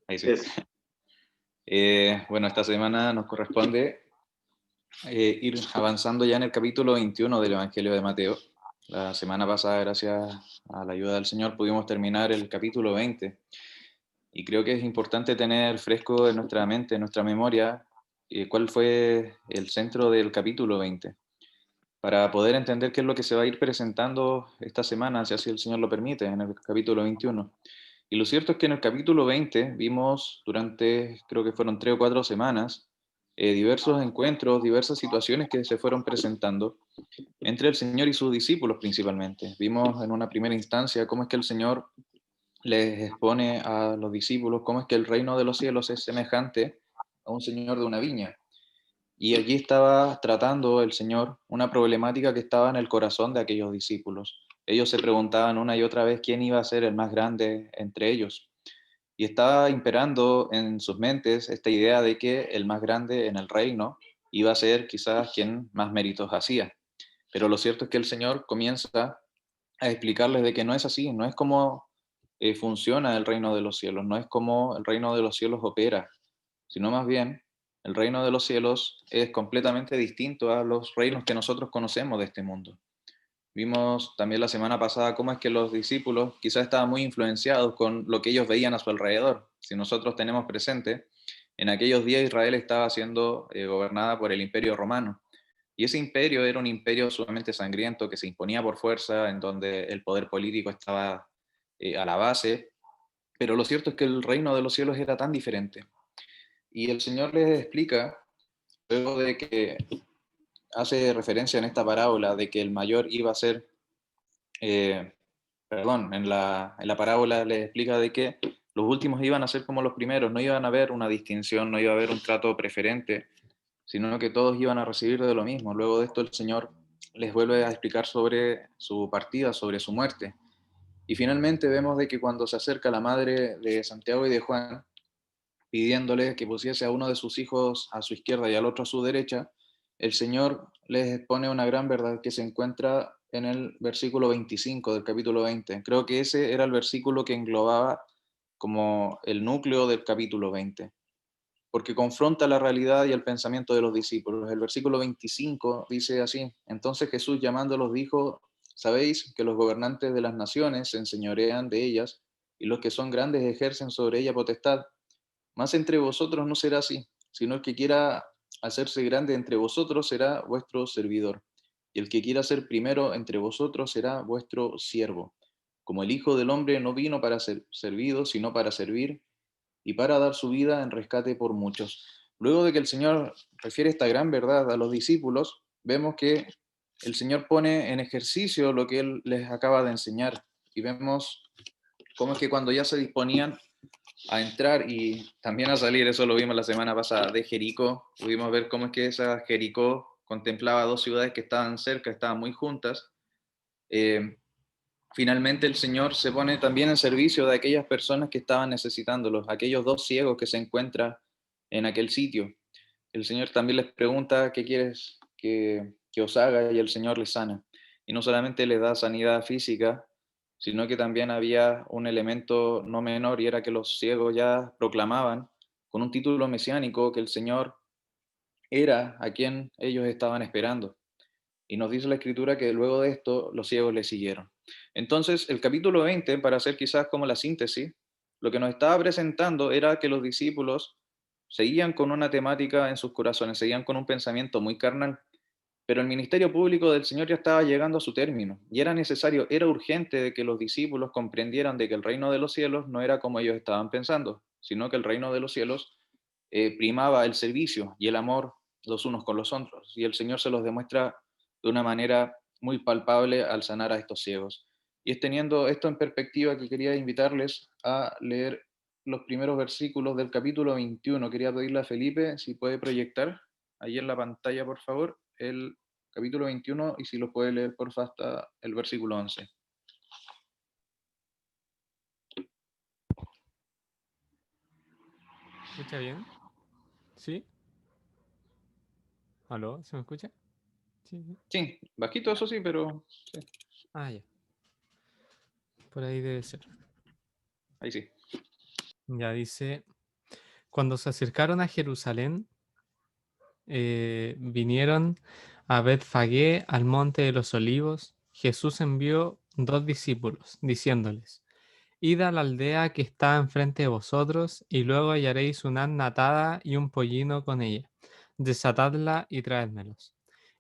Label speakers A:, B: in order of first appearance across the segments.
A: Ahí sí.
B: Es,
A: Bueno, esta semana nos corresponde ir avanzando ya en el capítulo 21 del Evangelio de Mateo. La semana pasada, gracias a la ayuda del Señor, pudimos terminar el capítulo 20. Y creo que es importante tener fresco en nuestra mente, en nuestra memoria, cuál fue el centro del capítulo 20, para poder entender qué es lo que se va a ir presentando esta semana, si así el Señor lo permite, en el capítulo 21. Y lo cierto es que en el capítulo 20 vimos durante, creo que fueron 3 o 4 semanas, diversos encuentros, diversas situaciones que se fueron presentando entre el Señor y sus discípulos principalmente. Vimos en una primera instancia cómo es que el Señor les expone a los discípulos cómo es que el reino de los cielos es semejante a un señor de una viña. Y allí estaba tratando el Señor una problemática que estaba en el corazón de aquellos discípulos. Ellos se preguntaban una y otra vez quién iba a ser el más grande entre ellos. Y estaba imperando en sus mentes esta idea de que el más grande en el reino iba a ser quizás quien más méritos hacía. Pero lo cierto es que el Señor comienza a explicarles de que no es así, no es como funciona el reino de los cielos, no es como el reino de los cielos opera, sino más bien el reino de los cielos es completamente distinto a los reinos que nosotros conocemos de este mundo. Vimos también la semana pasada cómo es que los discípulos quizás estaban muy influenciados con lo que ellos veían a su alrededor. Si nosotros tenemos presente, en aquellos días Israel estaba siendo gobernada por el Imperio Romano. Y ese imperio era un imperio sumamente sangriento que se imponía por fuerza, en donde el poder político estaba a la base. Pero lo cierto es que el reino de los cielos era tan diferente. Y el Señor les explica, luego de que hace referencia en esta parábola de que el mayor iba a ser eh, perdón, en la parábola les explica de que los últimos iban a ser como los primeros, no iban a haber una distinción, no iba a haber un trato preferente, sino que todos iban a recibir de lo mismo. Luego de esto el Señor les vuelve a explicar sobre su partida, sobre su muerte. Y finalmente vemos de que cuando se acerca la madre de Santiago y de Juan, pidiéndole que pusiese a uno de sus hijos a su izquierda y al otro a su derecha, el Señor les expone una gran verdad que se encuentra en el versículo 25 del capítulo 20. Creo que ese era el versículo que englobaba como el núcleo del capítulo 20, porque confronta la realidad y el pensamiento de los discípulos. El versículo 25 dice así: entonces Jesús llamándolos dijo, sabéis que los gobernantes de las naciones se enseñorean de ellas y los que son grandes ejercen sobre ella potestad. Mas entre vosotros no será así, sino el que quiera hacerse grande entre vosotros será vuestro servidor, y el que quiera ser primero entre vosotros será vuestro siervo. Como el Hijo del Hombre no vino para ser servido, sino para servir y para dar su vida en rescate por muchos. Luego de que el Señor refiere esta gran verdad a los discípulos, vemos que el Señor pone en ejercicio lo que Él les acaba de enseñar, y vemos cómo es que cuando ya se disponían a entrar y también a salir, eso lo vimos la semana pasada, de Jericó. Pudimos ver cómo es que esa Jericó contemplaba dos ciudades que estaban cerca, estaban muy juntas. Eh, Finalmente el Señor se pone también en servicio de aquellas personas que estaban necesitándolos, aquellos dos ciegos que se encuentran en aquel sitio. El Señor también les pregunta qué quieres que os haga y el Señor les sana. Y no solamente les da sanidad física, sino que también había un elemento no menor y era que los ciegos ya proclamaban con un título mesiánico que el Señor era a quien ellos estaban esperando. Y nos dice la Escritura que luego de esto los ciegos le siguieron. Entonces, el capítulo 20, para hacer quizás como la síntesis, lo que nos estaba presentando era que los discípulos seguían con una temática en sus corazones, seguían con un pensamiento muy carnal, pero el ministerio público del Señor ya estaba llegando a su término y era necesario, era urgente de que los discípulos comprendieran de que el reino de los cielos no era como ellos estaban pensando, sino que el reino de los cielos primaba el servicio y el amor los unos con los otros. Y el Señor se los demuestra de una manera muy palpable al sanar a estos ciegos. Y es teniendo esto en perspectiva que quería invitarles a leer los primeros versículos del capítulo 21. Quería pedirle a Felipe si puede proyectar ahí en la pantalla, por favor, el capítulo 21 y si lo puede leer, por favor, hasta el versículo 11.
C: ¿Escucha bien? ¿Sí? ¿Aló? ¿Se me escucha? Sí, sí.
A: Sí, bajito eso sí, pero sí,
C: Ah, ya. Por ahí debe ser.
A: ahí sí.
C: Ya dice, Cuando se acercaron a Jerusalén, vinieron a Betfagé, al monte de los olivos. Jesús envió 2 discípulos, diciéndoles: Id a la aldea que está enfrente de vosotros, y luego hallaréis una asna atada y un pollino con ella. Desatadla y traédmelos.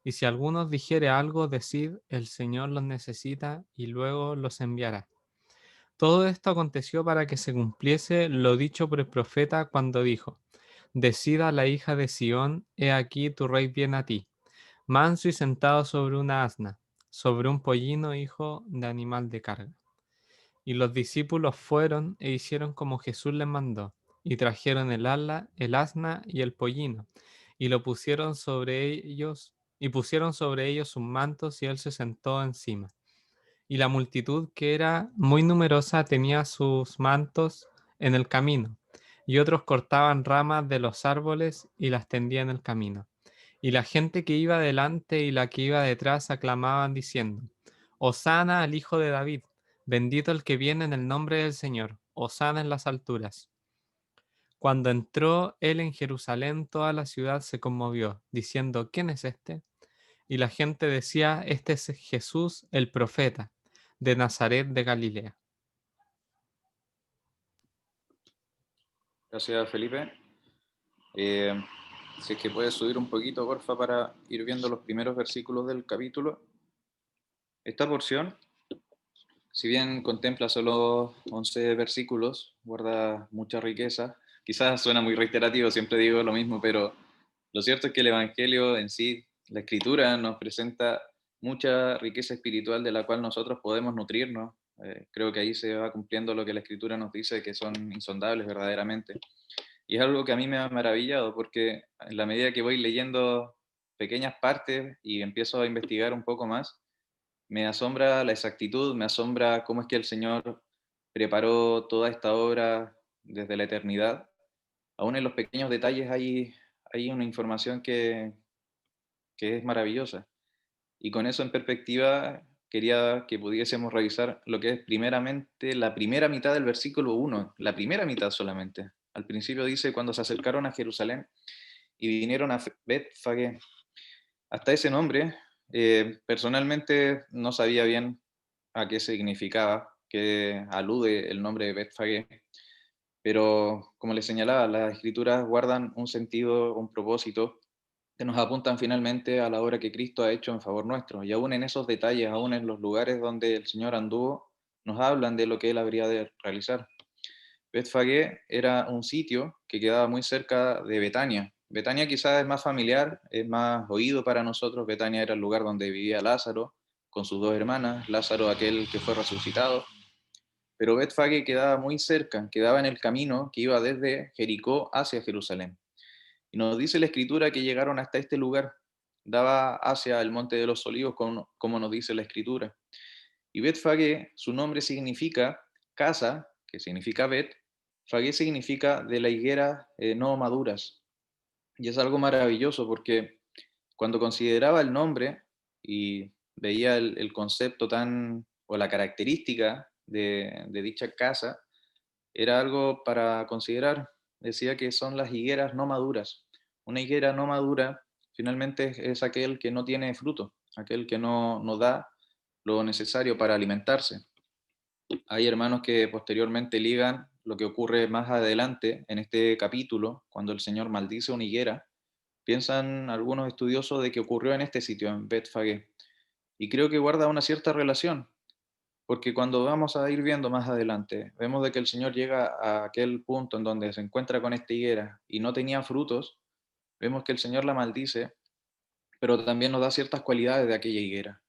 C: Y si alguno os dijere algo, decid: el Señor los necesita, y luego los enviará. Todo esto aconteció para que se cumpliese lo dicho por el profeta cuando dijo: Decida la hija de Sión, he aquí tu rey viene a ti, manso y sentado sobre una asna, sobre un pollino, hijo de animal de carga. Y los discípulos fueron e hicieron como Jesús les mandó, y trajeron el asna y el pollino, y lo pusieron sobre ellos, y pusieron sobre ellos sus mantos, y él se sentó encima. Y la multitud, que era muy numerosa, tenía sus mantos en el camino, y otros cortaban ramas de los árboles y las tendían en el camino. Y la gente que iba delante y la que iba detrás aclamaban diciendo: Hosana al Hijo de David, bendito el que viene en el nombre del Señor, Hosana en las alturas. Cuando entró él en Jerusalén, toda la ciudad se conmovió, diciendo: ¿Quién es este? Y la gente decía: Este es Jesús el profeta, de Nazaret de Galilea.
A: Gracias, Felipe. Eh, si es que puedes subir un poquito, porfa, para ir viendo los primeros versículos del capítulo. Esta porción, si bien contempla solo 11 versículos, guarda mucha riqueza. Quizás suena muy reiterativo, siempre digo lo mismo, pero lo cierto es que el Evangelio en sí, la Escritura, nos presenta mucha riqueza espiritual de la cual nosotros podemos nutrirnos. Creo que ahí se va cumpliendo lo que la Escritura nos dice, que son insondables verdaderamente. Y es algo que a mí me ha maravillado, porque en la medida que voy leyendo pequeñas partes y empiezo a investigar un poco más, me asombra la exactitud, me asombra cómo es que el Señor preparó toda esta obra desde la eternidad. Aún en los pequeños detalles hay una información que es maravillosa. Y con eso en perspectiva, quería que pudiésemos revisar lo que es primeramente la primera mitad del versículo 1, la primera mitad solamente. Al principio dice: cuando se acercaron a Jerusalén y vinieron a Betfagé. Hasta ese nombre, personalmente no sabía bien a qué significaba, qué alude el nombre de Betfagé, pero como les señalaba, las escrituras guardan un sentido, un propósito, que nos apuntan finalmente a la obra que Cristo ha hecho en favor nuestro. Y aún en esos detalles, aún en los lugares donde el Señor anduvo, nos hablan de lo que Él habría de realizar. Betfagé era un sitio que quedaba muy cerca de Betania. Betania quizás es más familiar, es más oído para nosotros. Betania era el lugar donde vivía Lázaro con sus 2 hermanas, Lázaro aquel que fue resucitado. Pero Betfagé quedaba muy cerca, quedaba en el camino que iba desde Jericó hacia Jerusalén. Y nos dice la escritura que llegaron hasta este lugar, daba hacia el monte de los olivos, como nos dice la escritura. Y Betfagé, su nombre significa casa, que significa Bet. Fagé significa de la higuera no maduras. Y es algo maravilloso porque cuando consideraba el nombre y veía el concepto tan, o la característica de dicha casa, era algo para considerar. Decía que son las higueras no maduras. Una higuera no madura finalmente es aquel que no tiene fruto, aquel que no da lo necesario para alimentarse. Hay hermanos que posteriormente ligan lo que ocurre más adelante en este capítulo, cuando el Señor maldice una higuera. Piensan algunos estudiosos de que ocurrió en este sitio, en Betfagé. Y creo que guarda una cierta relación, porque cuando vamos a ir viendo más adelante, vemos de que el Señor llega a aquel punto en donde se encuentra con esta higuera y no tenía frutos. Vemos que el Señor la maldice, pero también nos da ciertas cualidades de aquella higuera.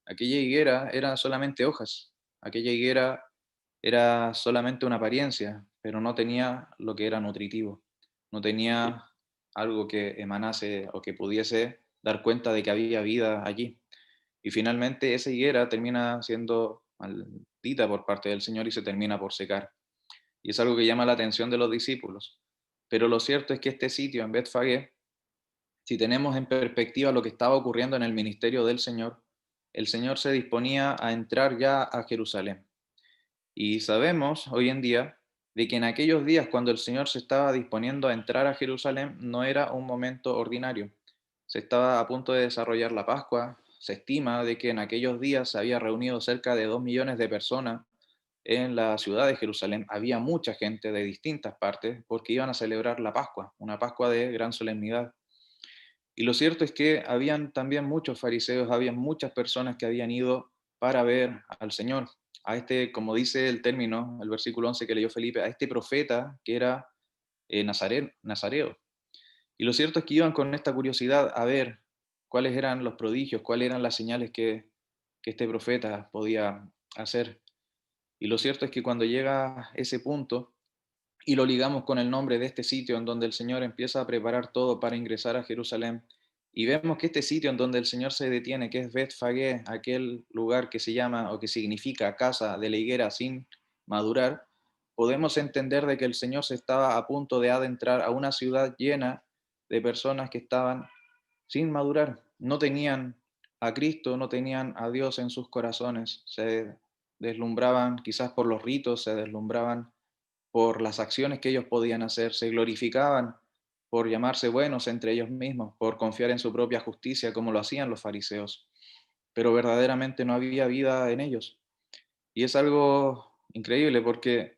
A: Aquella higuera era solamente hojas, aquella higuera era solamente una apariencia, pero no tenía lo que era nutritivo, no tenía algo que emanase o que pudiese dar cuenta de que había vida allí. Y finalmente esa higuera termina siendo maldita por parte del Señor y se termina por secar. Y es algo que llama la atención de los discípulos. Pero lo cierto es que este sitio en Betfagé, si tenemos en perspectiva lo que estaba ocurriendo en el ministerio del Señor, el Señor se disponía a entrar ya a Jerusalén. Y sabemos hoy en día de que en aquellos días, cuando el Señor se estaba disponiendo a entrar a Jerusalén, no era un momento ordinario. Se estaba a punto de desarrollar la Pascua. Se estima de que en aquellos días se había reunido cerca de 2 millones de personas en la ciudad de Jerusalén. Había mucha gente de distintas partes porque iban a celebrar la Pascua, una Pascua de gran solemnidad. Y lo cierto es que habían también muchos fariseos, habían muchas personas que habían ido para ver al Señor, a este, como dice el término, el versículo 11 que leyó Felipe, a este profeta que era Nazareo. Y lo cierto es que iban con esta curiosidad a ver cuáles eran los prodigios, cuáles eran las señales que este profeta podía hacer. Y lo cierto es que cuando llega ese punto, y lo ligamos con el nombre de este sitio en donde el Señor empieza a preparar todo para ingresar a Jerusalén. Y vemos que este sitio en donde el Señor se detiene, que es Betfagé, aquel lugar que se llama o que significa casa de la higuera sin madurar, podemos entender de que el Señor se estaba a punto de adentrar a una ciudad llena de personas que estaban sin madurar, no tenían a Cristo, no tenían a Dios en sus corazones, se deslumbraban quizás por los ritos, se deslumbraban por las acciones que ellos podían hacer, se glorificaban por llamarse buenos entre ellos mismos, por confiar en su propia justicia como lo hacían los fariseos, pero verdaderamente no había vida en ellos. Y es algo increíble porque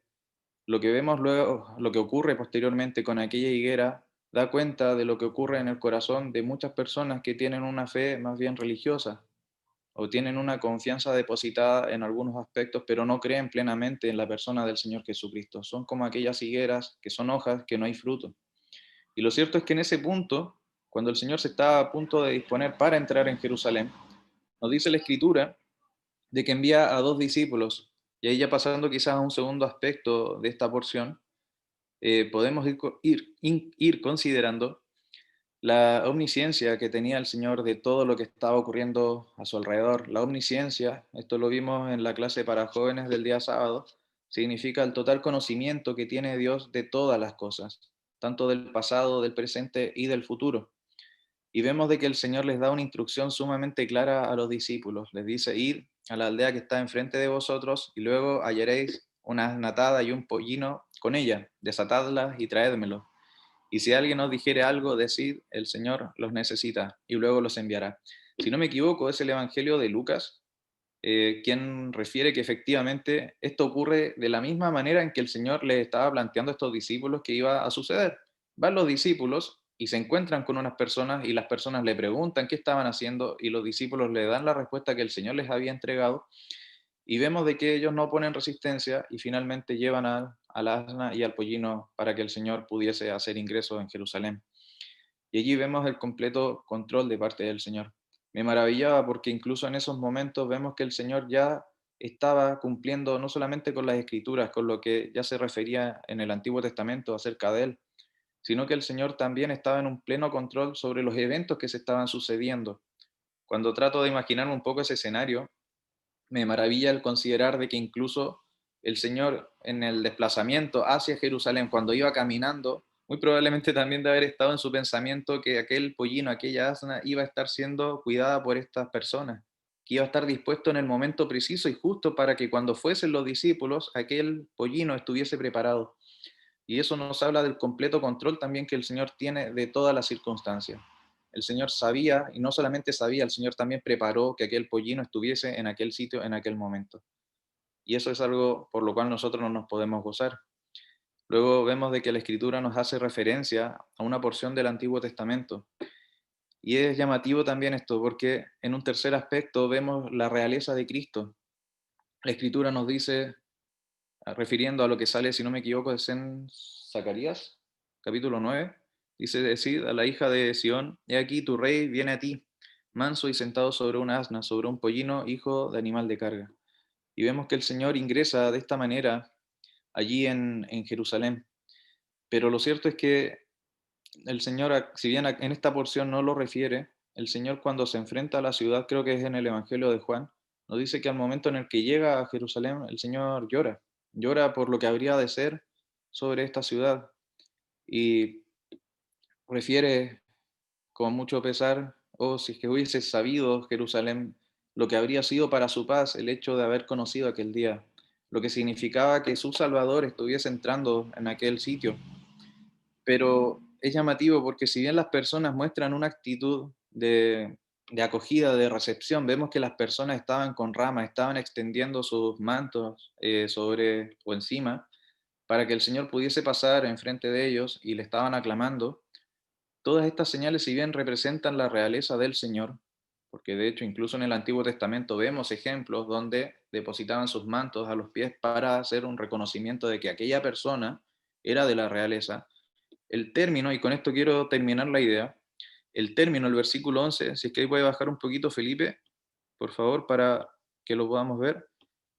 A: lo que vemos luego, lo que ocurre posteriormente con aquella higuera, da cuenta de lo que ocurre en el corazón de muchas personas que tienen una fe más bien religiosa, o tienen una confianza depositada en algunos aspectos, pero no creen plenamente en la persona del Señor Jesucristo. Son como aquellas higueras que son hojas que no hay fruto. Y lo cierto es que en ese punto, cuando el Señor se estaba a punto de disponer para entrar en Jerusalén, nos dice la Escritura de que envía a 2 discípulos. Y ahí ya pasando quizás a un segundo aspecto de esta porción, podemos ir considerando la omnisciencia que tenía el Señor de todo lo que estaba ocurriendo a su alrededor. La omnisciencia, esto lo vimos en la clase para jóvenes del día sábado, significa el total conocimiento que tiene Dios de todas las cosas, tanto del pasado, del presente y del futuro. Y vemos de que el Señor les da una instrucción sumamente clara a los discípulos. Les dice, id a la aldea que está enfrente de vosotros y luego hallaréis una asnatada y un pollino con ella, desatadlas y traédmelo. Y si alguien os dijere algo, decid, el Señor los necesita y luego los enviará. Si no me equivoco, es el Evangelio de Lucas, quien refiere que efectivamente esto ocurre de la misma manera en que el Señor les estaba planteando a estos discípulos que iba a suceder. Van los discípulos y se encuentran con unas personas y las personas le preguntan qué estaban haciendo y los discípulos le dan la respuesta que el Señor les había entregado y vemos de que ellos no ponen resistencia y finalmente llevan al asna y al pollino para que el Señor pudiese hacer ingreso en Jerusalén. Y allí vemos el completo control de parte del Señor. Me maravillaba porque incluso en esos momentos vemos que el Señor ya estaba cumpliendo no solamente con las escrituras, con lo que ya se refería en el Antiguo Testamento acerca de él, sino que el Señor también estaba en un pleno control sobre los eventos que se estaban sucediendo. Cuando trato de imaginarme un poco ese escenario, me maravilla el considerar de que incluso el Señor en el desplazamiento hacia Jerusalén, cuando iba caminando, muy probablemente también de haber estado en su pensamiento que aquel pollino, aquella asna, iba a estar siendo cuidada por estas personas, que iba a estar dispuesto en el momento preciso y justo para que cuando fuesen los discípulos, aquel pollino estuviese preparado. Y eso nos habla del completo control también que el Señor tiene de todas las circunstancias. El Señor sabía, y no solamente sabía, el Señor también preparó que aquel pollino estuviese en aquel sitio, en aquel momento. Y eso es algo por lo cual nosotros no nos podemos gozar. Luego vemos de que la Escritura nos hace referencia a una porción del Antiguo Testamento. Y es llamativo también esto, porque en un tercer aspecto vemos la realeza de Cristo. La Escritura nos dice, refiriendo a lo que sale, si no me equivoco, es en Zacarías, capítulo 9, dice, decid a la hija de Sión, he aquí tu rey viene a ti, manso y sentado sobre un asna, sobre un pollino, hijo de animal de carga. Y vemos que el Señor ingresa de esta manera allí en Jerusalén. Pero lo cierto es que el Señor, si bien en esta porción no lo refiere, el Señor cuando se enfrenta a la ciudad, creo que es en el Evangelio de Juan, nos dice que al momento en el que llega a Jerusalén, el Señor llora, llora por lo que habría de ser sobre esta ciudad y refiere con mucho pesar, oh, si es que hubiese sabido Jerusalén lo que habría sido para su paz el hecho de haber conocido aquel día. lo que significaba que su Salvador estuviese entrando en aquel sitio. Pero es llamativo porque si bien las personas muestran una actitud de acogida, de recepción, vemos que las personas estaban con ramas, estaban extendiendo sus mantos sobre o encima para que el Señor pudiese pasar enfrente de ellos y le estaban aclamando. Todas estas señales, si bien representan la realeza del Señor, porque de hecho incluso en el Antiguo Testamento vemos ejemplos donde depositaban sus mantos a los pies para hacer un reconocimiento de que aquella persona era de la realeza, el término, y con esto quiero terminar la idea, el término, el versículo 11, si es que ahí puede bajar un poquito Felipe, por favor, para que lo podamos ver,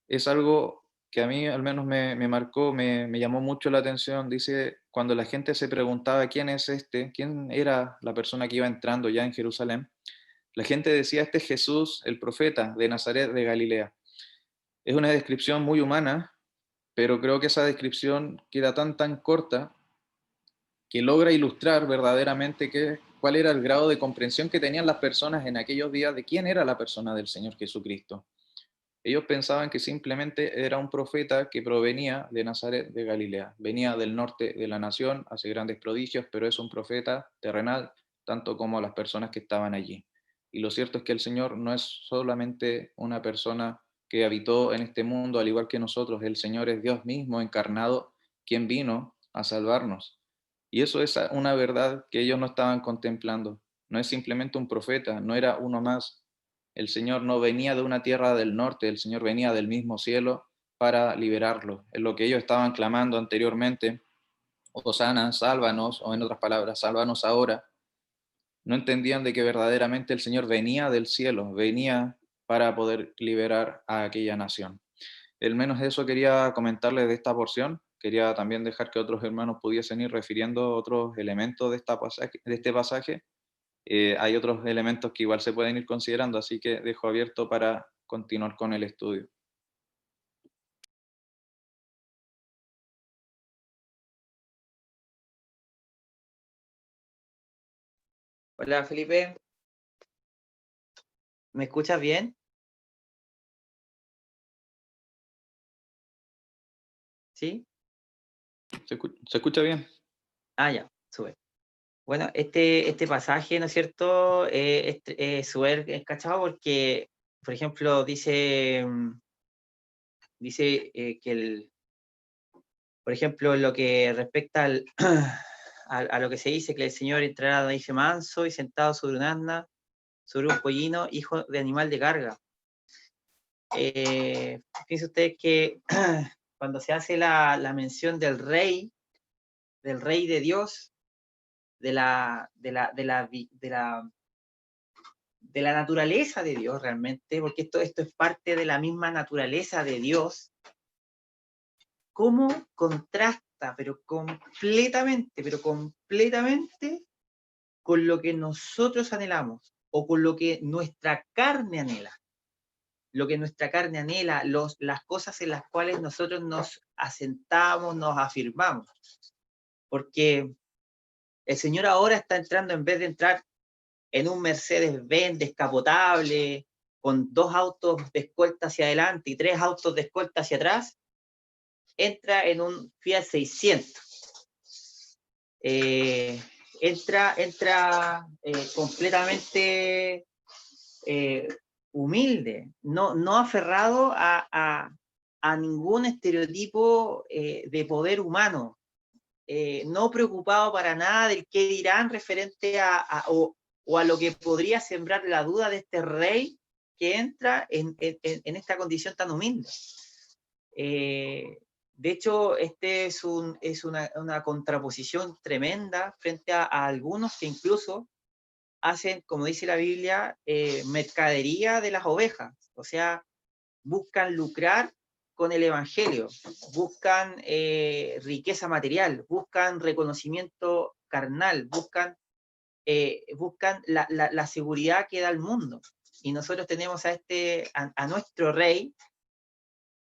A: es algo que a mí al menos me marcó, me llamó mucho la atención. Dice, cuando la gente se preguntaba quién es este, quién era la persona que iba entrando ya en Jerusalén, la gente decía, este es Jesús, el profeta de Nazaret de Galilea. Es una descripción muy humana, pero creo que esa descripción queda tan corta que logra ilustrar verdaderamente cuál era el grado de comprensión que tenían las personas en aquellos días de quién era la persona del Señor Jesucristo. Ellos pensaban que simplemente era un profeta que provenía de Nazaret de Galilea, venía del norte de la nación, hace grandes prodigios, pero es un profeta terrenal, tanto como las personas que estaban allí. Y lo cierto es que el Señor no es solamente una persona que habitó en este mundo, al igual que nosotros, el Señor es Dios mismo encarnado, quien vino a salvarnos. Y eso es una verdad que ellos no estaban contemplando. No es simplemente un profeta, no era uno más. El Señor no venía de una tierra del norte, el Señor venía del mismo cielo para liberarlo. Es lo que ellos estaban clamando anteriormente, Hosana, sálvanos, o en otras palabras, sálvanos ahora. No entendían de que verdaderamente el Señor venía del cielo, venía para poder liberar a aquella nación. Al menos eso quería comentarles de esta porción. Quería también dejar que otros hermanos pudiesen ir refiriendo otros elementos de este pasaje. Hay otros elementos que igual se pueden ir considerando, así que dejo abierto para continuar con el estudio.
B: Hola Felipe, ¿me escuchas bien? ¿Sí?
A: Se escucha bien?
B: Ah, ya, sube. Bueno, este pasaje, ¿no es cierto? Es súper cachado porque, por ejemplo, dice que por ejemplo, lo que respecta a lo que se dice, que el Señor entrará, dice manso y sentado sobre un asna, sobre un pollino, hijo de animal de carga. Fíjense ustedes que cuando se hace la mención del rey de Dios, de la naturaleza de Dios realmente, porque esto es parte de la misma naturaleza de Dios, cómo contrasta, pero completamente con lo que nosotros anhelamos o con lo que nuestra carne anhela. Lo que nuestra carne anhela, las cosas en las cuales nosotros nos asentamos, nos afirmamos. Porque el Señor ahora está entrando, en vez de entrar en un Mercedes-Benz descapotable, con 2 autos de escolta hacia adelante y 3 autos de escolta hacia atrás, entra en un Fiat 600. Entra completamente humilde, no aferrado a ningún estereotipo de poder humano, no preocupado para nada del qué dirán referente o a lo que podría sembrar la duda de este rey que entra en esta condición tan humilde. De hecho, este es una contraposición tremenda frente a algunos que incluso hacen, como dice la Biblia, mercadería de las ovejas, o sea, buscan lucrar con el Evangelio, buscan riqueza material, buscan reconocimiento carnal, buscan la seguridad que da el mundo. Y nosotros tenemos a nuestro rey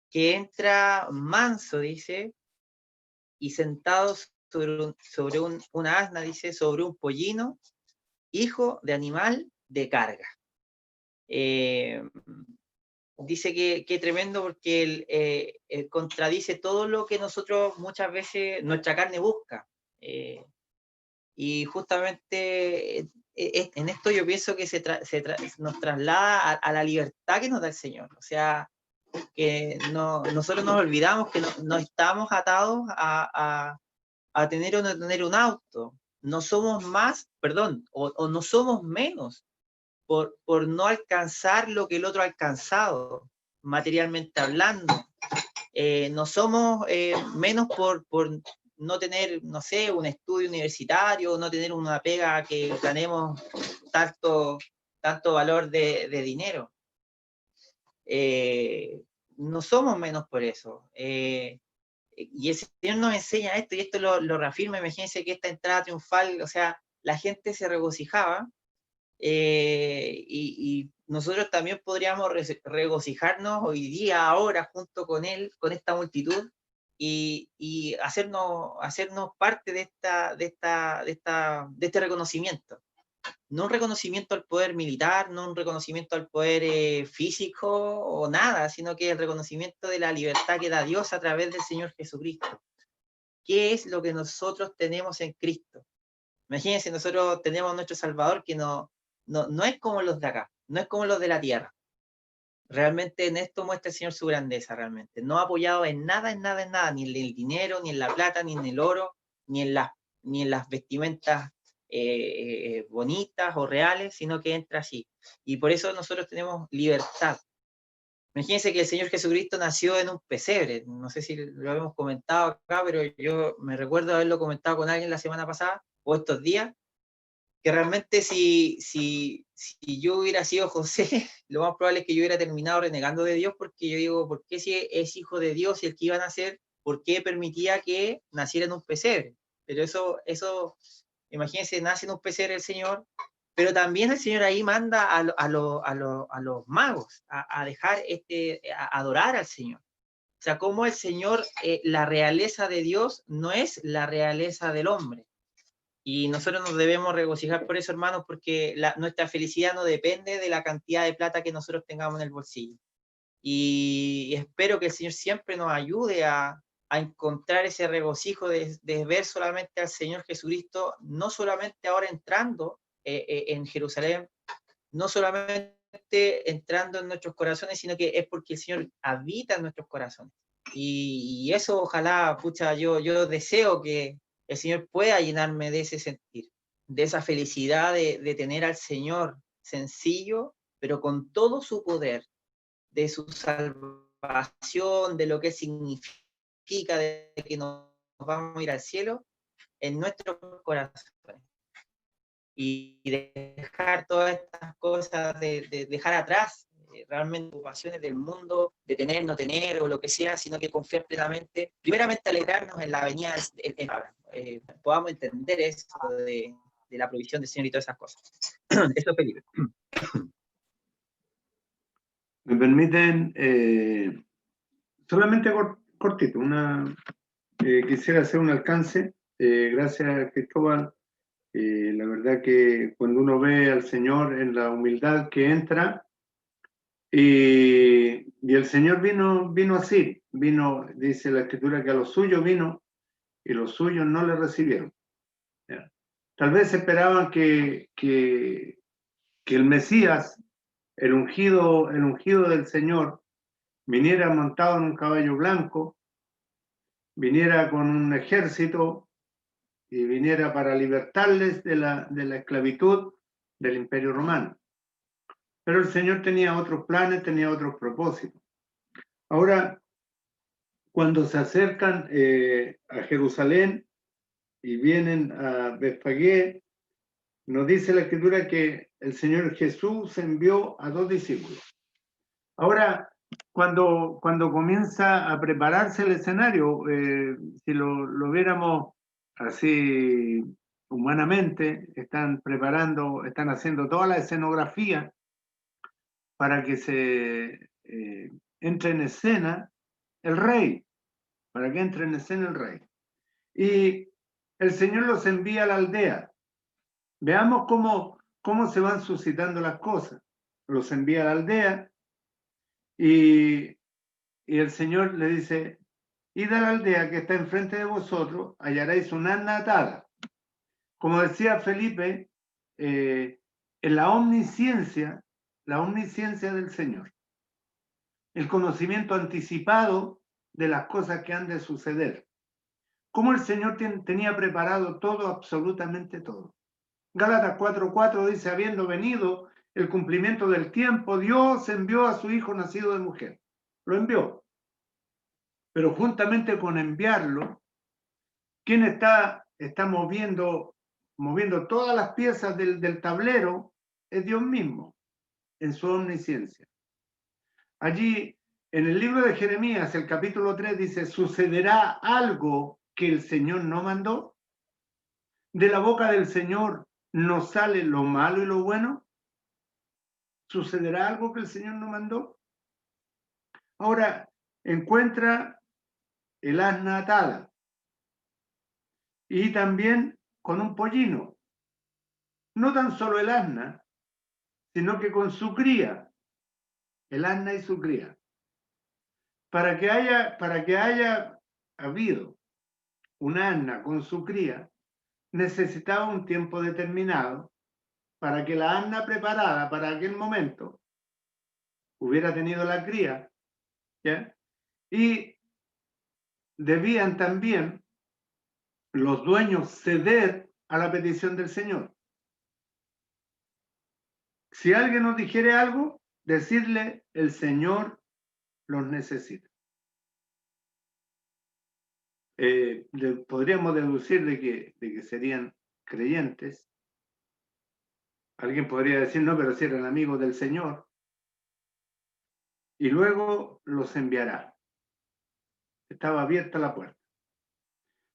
B: que entra manso, dice, y sentado sobre una asna, dice, sobre un pollino, hijo de animal de carga. dice que tremendo porque él contradice todo lo que nosotros muchas veces, nuestra carne busca. Y justamente en esto yo pienso que nos traslada a la libertad que nos da el Señor. O sea, que nosotros nos olvidamos que no estamos atados a tener o no tener un auto. No somos más, perdón, o no somos menos por no alcanzar lo que el otro ha alcanzado, materialmente hablando. No somos menos por no tener, no sé, un estudio universitario, no tener una pega que ganemos tanto valor de dinero. No somos menos por eso. Y el Señor nos enseña esto, y esto lo reafirma. Imagínense que esta entrada triunfal, o sea, la gente se regocijaba, y nosotros también podríamos regocijarnos hoy día, ahora, junto con Él, con esta multitud, y hacernos parte de este reconocimiento. No un reconocimiento al poder militar, no un reconocimiento al poder físico o nada, sino que el reconocimiento de la libertad que da Dios a través del Señor Jesucristo. ¿Qué es lo que nosotros tenemos en Cristo? Imagínense, nosotros tenemos nuestro Salvador que no es como los de acá, no es como los de la tierra. Realmente en esto muestra el Señor su grandeza, realmente. No ha apoyado en nada, ni en el dinero, ni en la plata, ni en el oro, ni en las vestimentas bonitas o reales, sino que entra así. Y por eso nosotros tenemos libertad. Imagínense que el Señor Jesucristo nació en un pesebre. No sé si lo habíamos comentado acá, pero yo me recuerdo haberlo comentado con alguien la semana pasada o estos días, que realmente si yo hubiera sido José, lo más probable es que yo hubiera terminado renegando de Dios, porque yo digo, ¿por qué si es hijo de Dios y el que iba a nacer, por qué permitía que naciera en un pesebre? Pero eso, imagínense, nace en un pesebre el Señor, pero también el Señor ahí manda a los magos a dejar a adorar al Señor. O sea, como el Señor, la realeza de Dios no es la realeza del hombre. Y nosotros nos debemos regocijar por eso, hermanos, porque nuestra felicidad no depende de la cantidad de plata que nosotros tengamos en el bolsillo. Y espero que el Señor siempre nos ayude a encontrar ese regocijo de ver solamente al Señor Jesucristo, no solamente ahora entrando en Jerusalén, no solamente entrando en nuestros corazones, sino que es porque el Señor habita en nuestros corazones. Y eso ojalá, pucha, yo deseo que el Señor pueda llenarme de ese sentir, de esa felicidad de tener al Señor sencillo, pero con todo su poder, de su salvación, de lo que significa, de que nos vamos a ir al cielo, en nuestros corazones. Y dejar todas estas cosas, de dejar atrás realmente ocupaciones del mundo, de tener, no tener o lo que sea, sino que confiar plenamente, primeramente alegrarnos en la venida podamos entender eso de la provisión del Señor y todas esas cosas. Eso, Felipe.
D: Me permiten solamente cortito, quisiera hacer un alcance, gracias Cristóbal. La verdad que cuando uno ve al Señor en la humildad que entra, y el Señor vino así, dice la Escritura que a los suyos vino y los suyos no le recibieron. ¿Ya? Tal vez esperaban que el Mesías, el ungido del Señor, viniera montado en un caballo blanco, viniera con un ejército y viniera para libertarles de la esclavitud del Imperio Romano. Pero el Señor tenía otros planes, tenía otros propósitos. Ahora, cuando se acercan a Jerusalén y vienen a Betfagé, nos dice la Escritura que el Señor Jesús envió a 2 discípulos. Ahora, cuando comienza a prepararse el escenario, si lo viéramos así humanamente, están haciendo toda la escenografía para que se entre en escena el rey, para que entre en escena el rey. Y el Señor los envía a la aldea. Veamos cómo se van suscitando las cosas. Los envía a la aldea Y el Señor le dice, id a la aldea que está enfrente de vosotros, hallaréis una asna atada. Como decía Felipe, en la omnisciencia del Señor, el conocimiento anticipado de las cosas que han de suceder. Como el Señor tenía preparado todo, absolutamente todo. Gálatas 4:4 dice, habiendo venido el cumplimiento del tiempo, Dios envió a su Hijo nacido de mujer. Lo envió. Pero juntamente con enviarlo, ¿quién está moviendo todas las piezas del tablero? Es Dios mismo, en su omnisciencia. Allí, en el libro de Jeremías, el capítulo 3 dice, ¿sucederá algo que el Señor no mandó? ¿De la boca del Señor no sale lo malo y lo bueno? ¿Sucederá algo que el Señor no mandó? Ahora, encuentra el asna atada y también con un pollino. No tan solo el asna, sino que con su cría, el asna y su cría. Para que haya habido un asna con su cría, necesitaba un tiempo determinado para que la asna preparada para aquel momento hubiera tenido la cría, ¿ya? Y debían también los dueños ceder a la petición del Señor. Si alguien nos dijere algo, decirle, el Señor los necesita. Podríamos deducir de que serían creyentes. Alguien podría decir, no, pero si eran amigos del Señor. Y luego los enviará. Estaba abierta la puerta.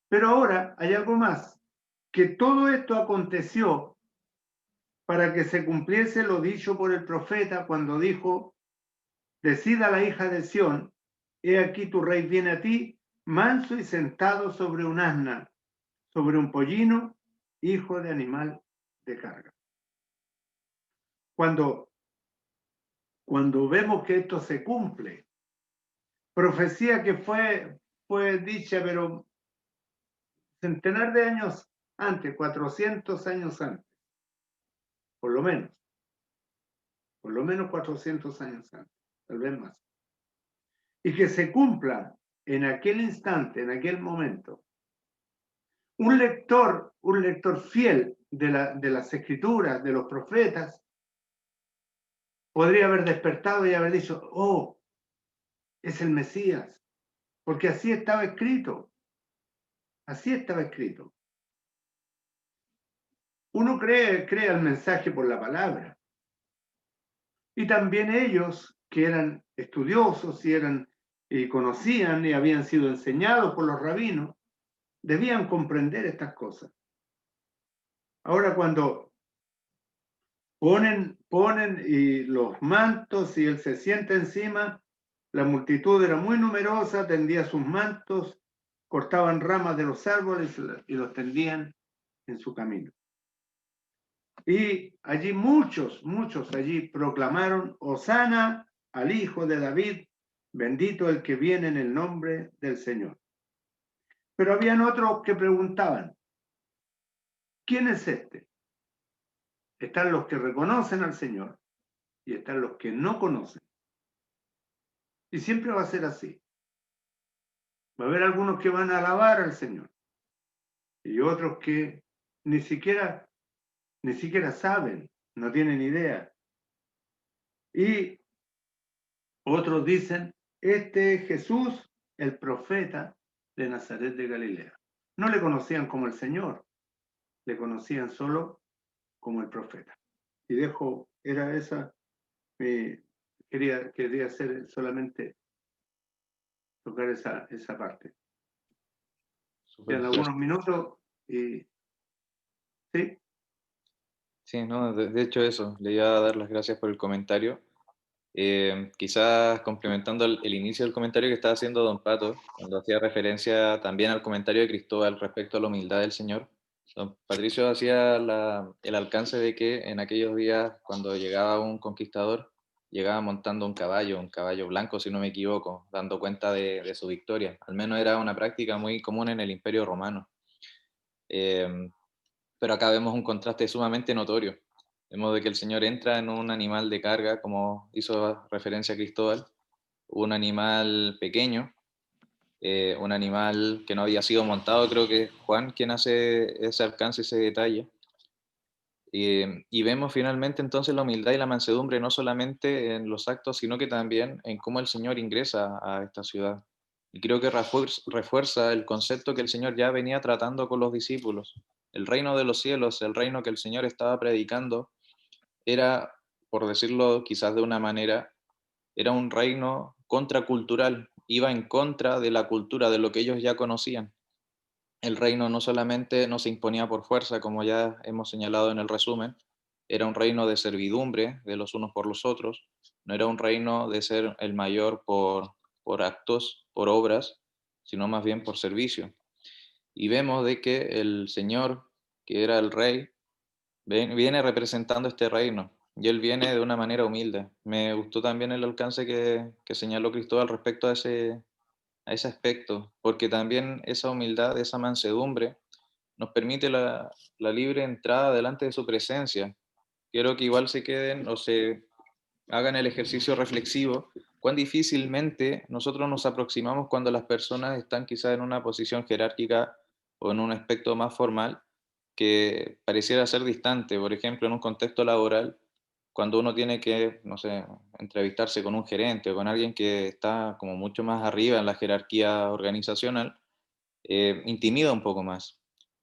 D: Pero ahora hay algo más, que todo esto aconteció para que se cumpliese lo dicho por el profeta cuando dijo, decida la hija de Sión, he aquí tu rey viene a ti, manso y sentado sobre un asna, sobre un pollino, hijo de animal de carga. Cuando vemos que esto se cumple, profecía que fue dicha, pero centenar de años antes, 400 años antes, por lo menos 400 años antes, tal vez más, y que se cumpla en aquel instante, en aquel momento. Un lector fiel de las escrituras, de los profetas, podría haber despertado y haber dicho, oh, es el Mesías, porque así estaba escrito. Así estaba escrito. Uno cree el mensaje por la palabra. Y también ellos, que eran estudiosos y conocían y habían sido enseñados por los rabinos, debían comprender estas cosas. Ahora, cuando ponen y los mantos y él se sienta encima, la multitud era muy numerosa, tendía sus mantos, cortaban ramas de los árboles y los tendían en su camino. Y allí muchos allí proclamaron, Hosana al Hijo de David, bendito el que viene en el nombre del Señor. Pero habían otros que preguntaban, ¿quién es este? Están los que reconocen al Señor y están los que no conocen. Y siempre va a ser así. Va a haber algunos que van a alabar al Señor y otros que ni siquiera saben, no tienen idea. Y otros dicen, este es Jesús, el profeta de Nazaret de Galilea. No le conocían como el Señor, le conocían solo como el profeta. Y era esa, quería hacer solamente tocar esa parte. En algunos minutos y sí.
A: Sí, no, de hecho eso, le iba a dar las gracias por el comentario. Quizás complementando el inicio del comentario que estaba haciendo don Pato, cuando hacía referencia también al comentario de Cristóbal respecto a la humildad del Señor, don Patricio hacía el alcance de que en aquellos días, cuando llegaba un conquistador, llegaba montando un caballo blanco, si no me equivoco, dando cuenta de su victoria. Al menos era una práctica muy común en el Imperio Romano. Pero acá vemos un contraste sumamente notorio. Vemos de que el Señor entra en un animal de carga, como hizo referencia Cristóbal, un animal pequeño, un animal que no había sido montado, creo que es Juan quien hace ese alcance, ese detalle. Y vemos finalmente entonces la humildad y la mansedumbre no solamente en los actos, sino que también en cómo el Señor ingresa a esta ciudad. Y creo que refuerza el concepto que el Señor ya venía tratando con los discípulos. El reino de los cielos, el reino que el Señor estaba predicando, era, por decirlo quizás de una manera, era un reino contracultural, iba en contra de la cultura, de lo que ellos ya conocían. El reino no solamente no se imponía por fuerza, como ya hemos señalado en el resumen, era un reino de servidumbre de los unos por los otros, no era un reino de ser el mayor por actos, por obras, sino más bien por servicio. Y vemos de que el Señor, que era el rey, viene representando este reino, y él viene de una manera humilde. Me gustó también el alcance que señaló Cristóbal respecto a ese aspecto, porque también esa humildad, esa mansedumbre, nos permite la libre entrada delante de su presencia. Quiero que igual se queden o se hagan el ejercicio reflexivo, cuán difícilmente nosotros nos aproximamos cuando las personas están quizás en una posición jerárquica o en un aspecto más formal que pareciera ser distante. Por ejemplo, en un contexto laboral, cuando uno tiene que, no sé, entrevistarse con un gerente o con alguien que está como mucho más arriba en la jerarquía organizacional, intimida un poco más.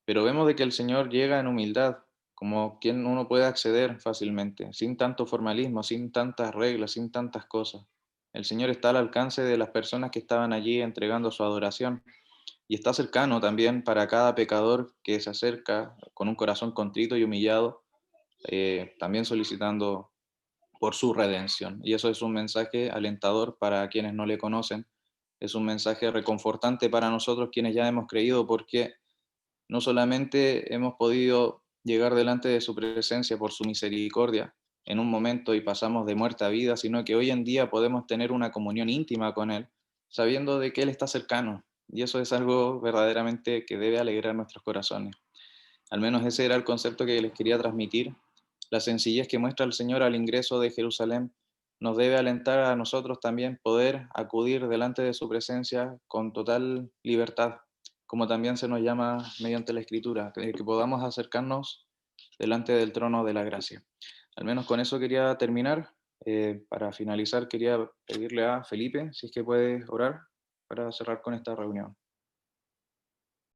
A: Pero vemos de que el Señor llega en humildad, como quien uno puede acceder fácilmente, sin tanto formalismo, sin tantas reglas, sin tantas cosas. El Señor está al alcance de las personas que estaban allí entregando su adoración y está cercano también para cada pecador que se acerca con un corazón contrito y humillado, también solicitando por su redención. Y eso es un mensaje alentador para quienes no le conocen, es un mensaje reconfortante para nosotros quienes ya hemos creído, porque no solamente hemos podido llegar delante de su presencia por su misericordia en un momento y pasamos de muerte a vida, sino que hoy en día podemos tener una comunión íntima con Él, sabiendo de que Él está cercano. Y eso es algo verdaderamente que debe alegrar nuestros corazones. Al menos ese era el concepto que les quería transmitir. La sencillez que muestra el Señor al ingreso de Jerusalén nos debe alentar a nosotros también poder acudir delante de su presencia con total libertad, como también se nos llama mediante la Escritura, que podamos acercarnos delante del trono de la gracia. Al menos con eso quería terminar. Para finalizar, quería pedirle a Felipe si es que puede orar para cerrar con esta reunión.